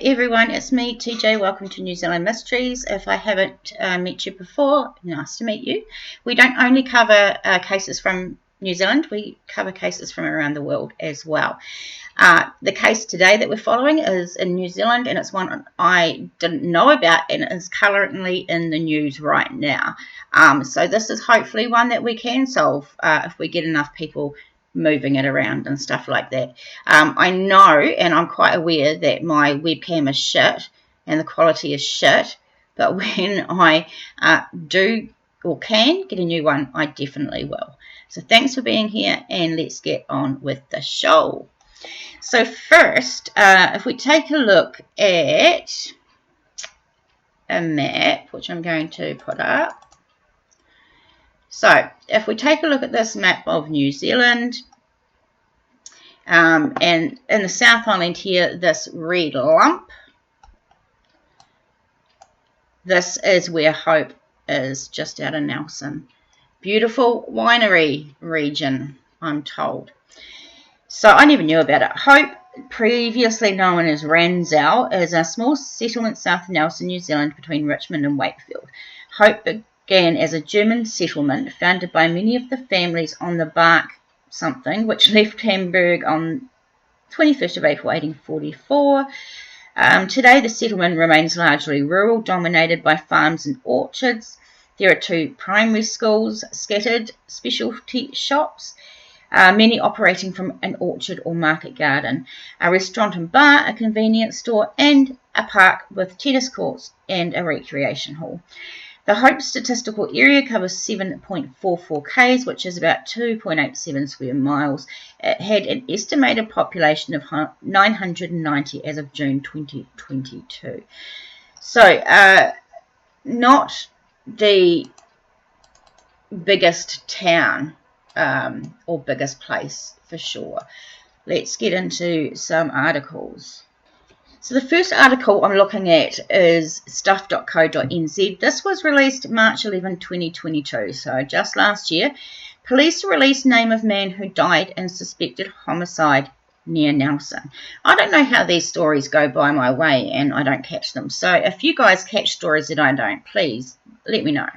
everyone, it's me TJ. Welcome to New Zealand Mysteries. If I haven't met you before, nice to meet you. We don't only cover cases from New Zealand, we cover cases from around the world as well. The case today that we're following is in New Zealand, and it's one I didn't know about and is currently in the news right now. So this is hopefully one that we can solve if we get enough people moving it around and stuff like that. I know, and I'm quite aware that my webcam is shit and the quality is shit, but when I do or can get a new one, I definitely will. So thanks for being here, and let's get on with the show. So first, if we take a look at a map, which I'm going to put up. So if we take a look at this map of New Zealand, and in the South Island here, this red lump, this is where Hope is, just out of Nelson. Beautiful winery region, I'm told. So I never knew about it. Hope, previously known as Ranzau, is a small settlement south of Nelson, New Zealand, between Richmond and Wakefield. Hope began as a German settlement founded by many of the families on the bark something, which left Hamburg on 21st of April 1844. Today the settlement remains largely rural, dominated by farms and orchards. There are 2 primary schools, scattered specialty shops, many operating from an orchard or market garden, a restaurant and bar, a convenience store, and a park with tennis courts and a recreation hall. The Hope statistical area covers 7.44 k's, which is about 2.87 square miles. It had an estimated population of 990 as of June 2022. So, not the biggest town or biggest place for sure. Let's get into some articles. So the first article I'm looking at is stuff.co.nz. This was released March 11, 2022, so just last year. Police released name of man who died in suspected homicide near Nelson. I don't know how these stories go by my way and I don't catch them. So if you guys catch stories that I don't, please let me know.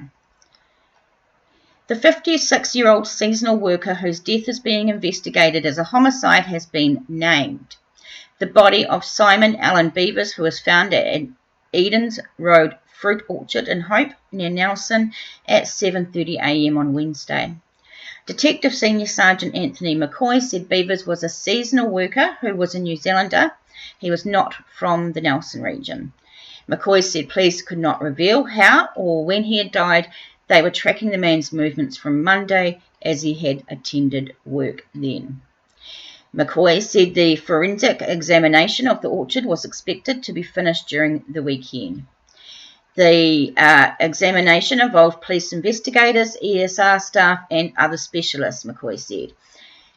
The 56-year-old seasonal worker whose death is being investigated as a homicide has been named. The body of Simon Bevers, who was found at Edens Road Fruit Orchard in Hope, near Nelson, at 7:30 a.m. on Wednesday. Detective Senior Sergeant Anthony McCoy said Bevers was a seasonal worker who was a New Zealander. He was not from the Nelson region. McCoy said police could not reveal how or when he had died. They were tracking the man's movements from Monday as he had attended work then. McCoy said the forensic examination of the orchard was expected to be finished during the weekend. The examination involved police investigators, ESR staff and other specialists, McCoy said.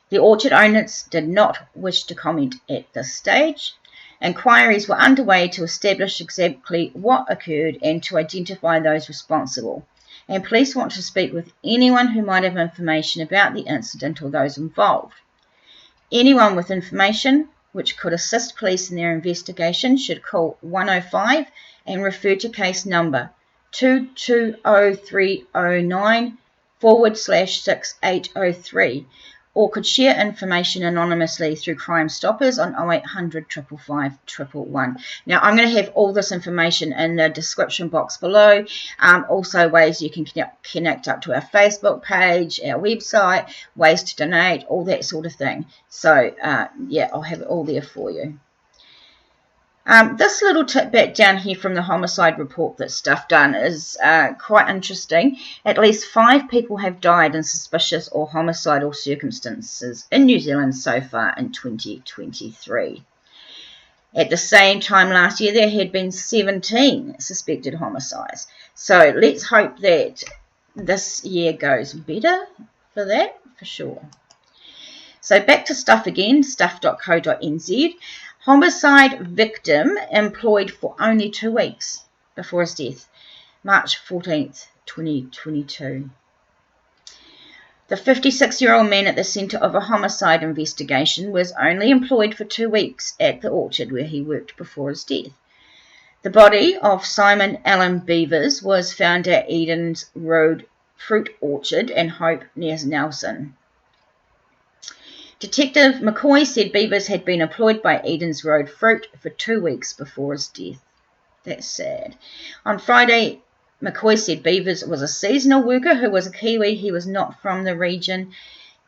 The orchard owners did not wish to comment at this stage. Inquiries were underway to establish exactly what occurred and to identify those responsible. And police want to speak with anyone who might have information about the incident or those involved. Anyone with information which could assist police in their investigation should call 105 and refer to case number 220309/6803, or could share information anonymously through Crimestoppers on 0800 555 111. Now, I'm going to have all this information in the description box below. Also, ways you can connect up to our Facebook page, our website, ways to donate, all that sort of thing. So, yeah, I'll have it all there for you. This little tidbit down here from the homicide report that Stuff done is quite interesting. At least 5 people have died in suspicious or homicidal circumstances in New Zealand so far in 2023. At the same time last year, there had been 17 suspected homicides. So let's hope that this year goes better for that, for sure. So back to Stuff again, stuff.co.nz. Homicide victim employed for only 2 weeks before his death, March 14th, 2022. The 56-year-old man at the centre of a homicide investigation was only employed for 2 weeks at the orchard where he worked before his death. The body of Simon Alan Bevers was found at Edens Road Fruit Orchard in Hope near Nelson. Detective McCoy said Bevers had been employed by Edens Road Fruit for 2 weeks before his death. That's sad. On Friday, McCoy said Bevers was a seasonal worker who was a Kiwi. He was not from the region.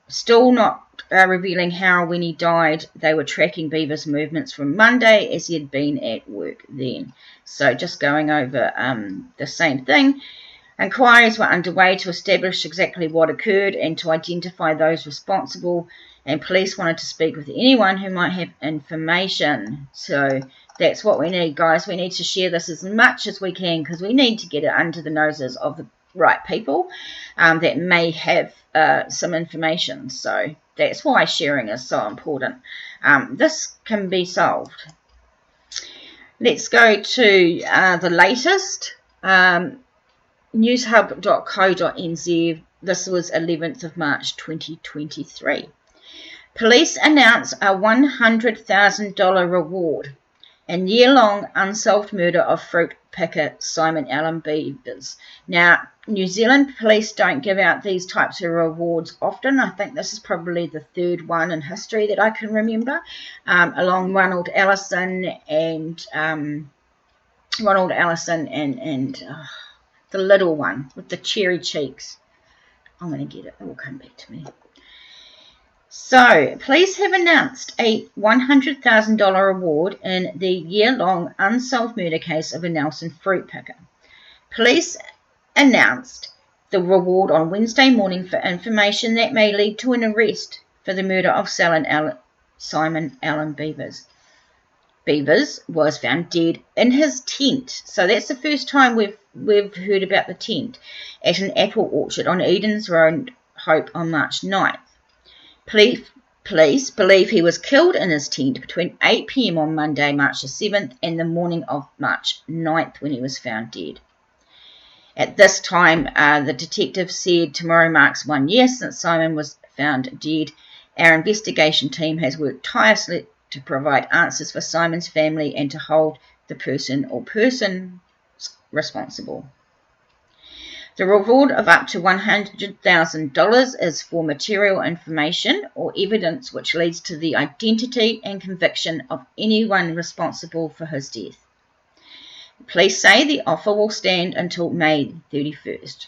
Still not revealing how or when he died. They were tracking Bevers' movements from Monday as he had been at work then. So just going over the same thing. Inquiries were underway to establish exactly what occurred and to identify those responsible, and police wanted to speak with anyone who might have information. So that's what we need, guys. We need to share this as much as we can because we need to get it under the noses of the right people that may have some information. So that's why sharing is so important. This can be solved. Let's go to the latest. Newshub.co.nz. This was 11th of March 2023. Police announce a $100,000 reward in year-long unsolved murder of fruit picker Simon Alan Bevers. Now, New Zealand police don't give out these types of rewards often. I think this is probably the third one in history that I can remember, along Ronald Ellison and the little one with the cherry cheeks. I'm going to get it. It will come back to me. So, police have announced a $100,000 reward in the year-long unsolved murder case of a Nelson fruit picker. Police announced the reward on Wednesday morning for information that may lead to an arrest for the murder of Simon Alan Bevers. Bevers was found dead in his tent. So that's the first time we've heard about the tent at an apple orchard on Edens Road, Hope, on March 9th. Police believe he was killed in his tent between 8 p.m. on Monday, March the 7th, and the morning of March 9th when he was found dead. At this time, the detective said tomorrow marks 1 year since Simon was found dead. Our investigation team has worked tirelessly to provide answers for Simon's family and to hold the person or persons responsible. The reward of up to $100,000 is for material information or evidence which leads to the identity and conviction of anyone responsible for his death. Police say the offer will stand until May 31st.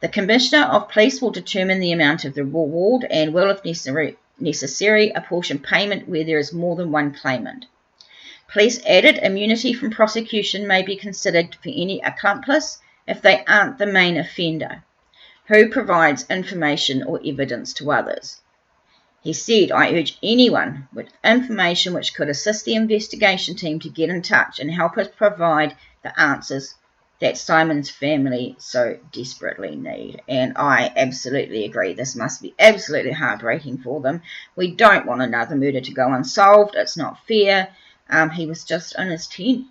The Commissioner of Police will determine the amount of the reward and will, if necessary, apportion payment where there is more than one claimant. Police added immunity from prosecution may be considered for any accomplice if they aren't the main offender, who provides information or evidence to others. He said, I urge anyone with information which could assist the investigation team to get in touch and help us provide the answers that Simon's family so desperately need. And I absolutely agree. This must be absolutely heartbreaking for them. We don't want another murder to go unsolved. It's not fair. He was just in his tent.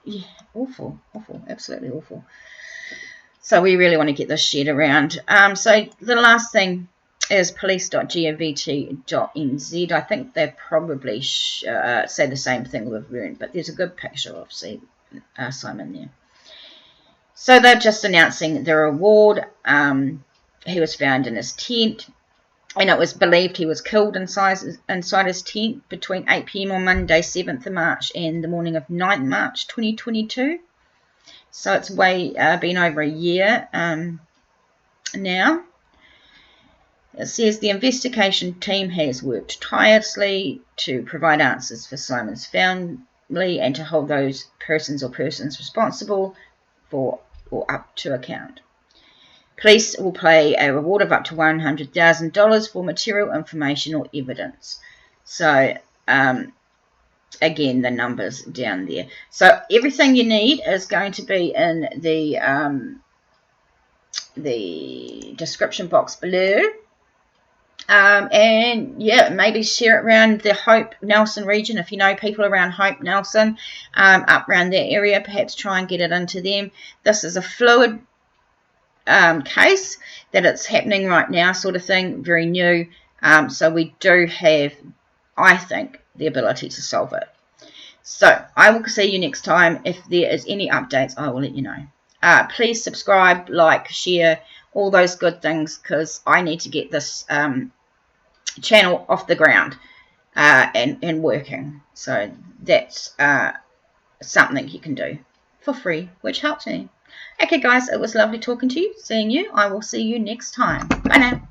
Yeah, awful, absolutely awful. So we really want to get this shared around. So the last thing is police.govt.nz. I think they probably say the same thing we've learned, but there's a good picture of Simon there. So they're just announcing the reward. He was found in his tent, and it was believed he was killed inside his tent between 8 p.m. on Monday, 7th of March, and the morning of 9th March 2022. So it's been over a year now. It says the investigation team has worked tirelessly to provide answers for Simon's family and to hold those persons responsible for or up to account. Police will pay a reward of up to $100,000 for material information or evidence. So, again, the numbers down there. So everything you need is going to be in the description box below. And yeah, maybe share it around the Hope Nelson region. If you know people around Hope Nelson, up around that area, perhaps try and get it into them. This is a fluid case that it's happening right now, sort of thing, very new. So we do have, I think, the ability to solve it. So I will see you next time. If there is any updates, I will let you know. Please subscribe, like, share, all those good things, because I need to get this channel off the ground and working. So that's something you can do for free, which helps me. Okay, guys, it was lovely talking to you, seeing you. I will see you next time. Bye now.